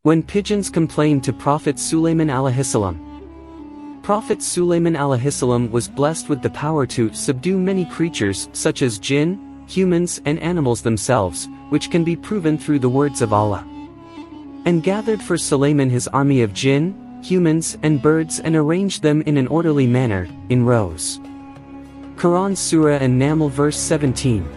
When pigeons complained to Prophet Sulaiman Alaihissalam. Prophet Sulaiman Alaihissalam was blessed with the power to subdue many creatures such as jinn, humans and animals themselves, which can be proven through the words of Allah. And gathered for Sulaiman his army of jinn, humans and birds and arranged them in an orderly manner, in rows. Quran Surah An-Naml verse 17.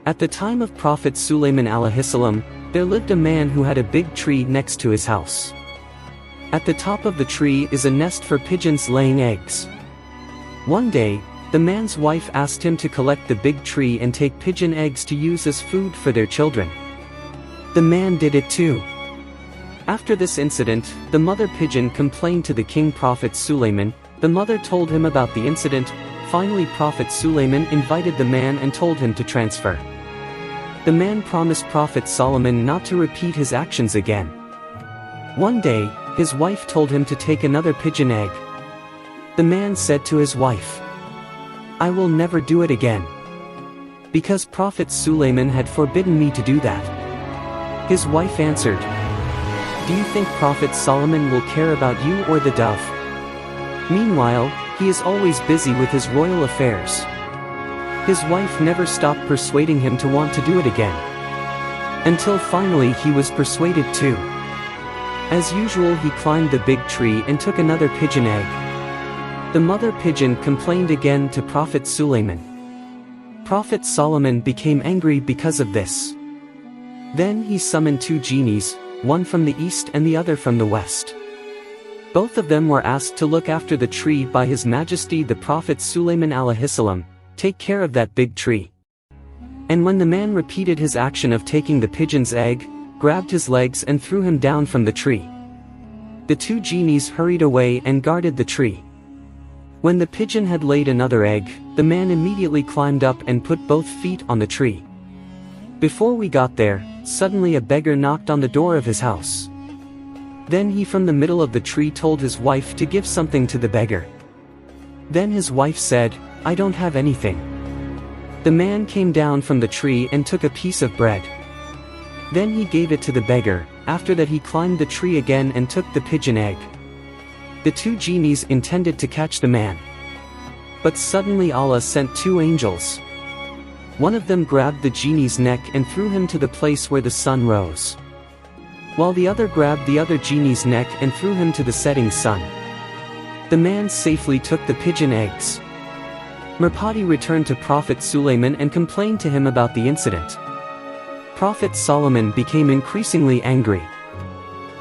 At the time of Prophet Sulaiman Alaihissalam, there lived a man who had a big tree next to his house. At the top of the tree is a nest for pigeons laying eggs. One day, the man's wife asked him to collect the big tree and take pigeon eggs to use as food for their children. The man did it too. After this incident, the mother pigeon complained to the king Prophet Sulaiman. The mother told him about the incident. Finally Prophet Sulaiman invited the man and told him to transfer. The man promised Prophet Solomon not to repeat his actions again. One day, his wife told him to take another pigeon egg. The man said to his wife, "I will never do it again." Because Prophet Sulaiman had forbidden me to do that. His wife answered, "Do you think Prophet Solomon will care about you or the dove? Meanwhile, he is always busy with his royal affairs." His wife never stopped persuading him to want to do it again. Until finally he was persuaded too. As usual he climbed the big tree and took another pigeon egg. The mother pigeon complained again to Prophet Sulaiman. Prophet Solomon became angry because of this. Then he summoned two genies, one from the east and the other from the west. Both of them were asked to look after the tree by His Majesty the Prophet Sulaiman Alaihissalam. Take care of that big tree. And when the man repeated his action of taking the pigeon's egg, grabbed his legs and threw him down from the tree. The two genies hurried away and guarded the tree. When the pigeon had laid another egg, the man immediately climbed up and put both feet on the tree. Before we got there, suddenly a beggar knocked on the door of his house. Then he from the middle of the tree told his wife to give something to the beggar. Then his wife said, "I don't have anything." The man came down from the tree and took a piece of bread. Then he gave it to the beggar. After that he climbed the tree again and took the pigeon egg. The two genies intended to catch the man. But suddenly Allah sent two angels. One of them grabbed the genie's neck and threw him to the place where the sun rose, while the other grabbed the other genie's neck and threw him to the setting sun. The man safely took the pigeon eggs. Mirpati returned to Prophet Sulaiman and complained to him about the incident. Prophet Solomon became increasingly angry.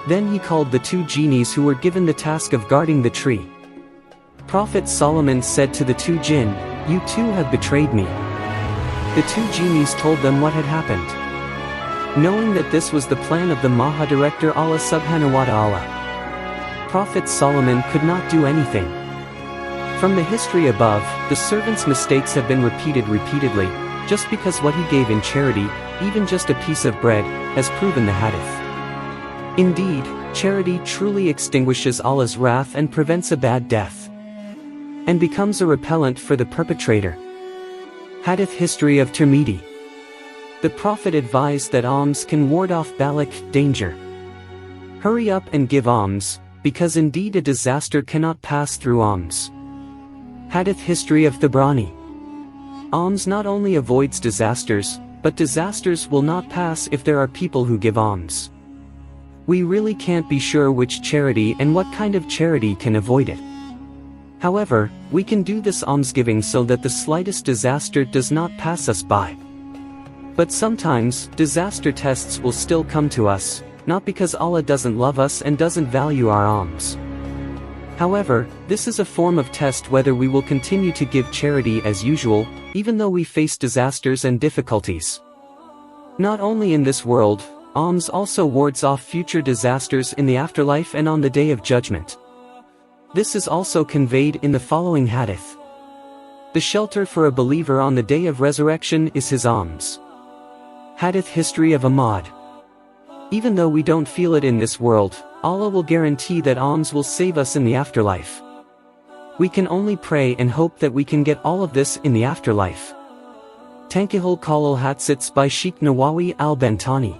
Then he called the two genies who were given the task of guarding the tree. Prophet Solomon said to the two jinn, "You two have betrayed me." The two genies told them what had happened. Knowing that this was the plan of the Maha Director Allah Subhanahu wa Ta'ala, Prophet Solomon could not do anything. From the history above, the servant's mistakes have been repeated repeatedly, just because what he gave in charity, even just a piece of bread, has proven the hadith. Indeed, charity truly extinguishes Allah's wrath and prevents a bad death, and becomes a repellent for the perpetrator. Hadith history of Tirmidhi. The Prophet advised that alms can ward off balak, danger. Hurry up and give alms, because indeed a disaster cannot pass through alms. Hadith history of Tabrani. Alms not only avoids disasters, but disasters will not pass if there are people who give alms. We really can't be sure which charity and what kind of charity can avoid it. However, we can do this almsgiving so that the slightest disaster does not pass us by. But sometimes, disaster tests will still come to us, not because Allah doesn't love us and doesn't value our alms. However, this is a form of test whether we will continue to give charity as usual, even though we face disasters and difficulties. Not only in this world, alms also wards off future disasters in the afterlife and on the Day of Judgment. This is also conveyed in the following hadith. The shelter for a believer on the Day of Resurrection is his alms. Hadith history of Ahmad. Even though we don't feel it in this world, Allah will guarantee that alms will save us in the afterlife. We can only pray and hope that we can get all of this in the afterlife. Tankihul Qalul Hatsits by Sheikh Nawawi al-Bantani.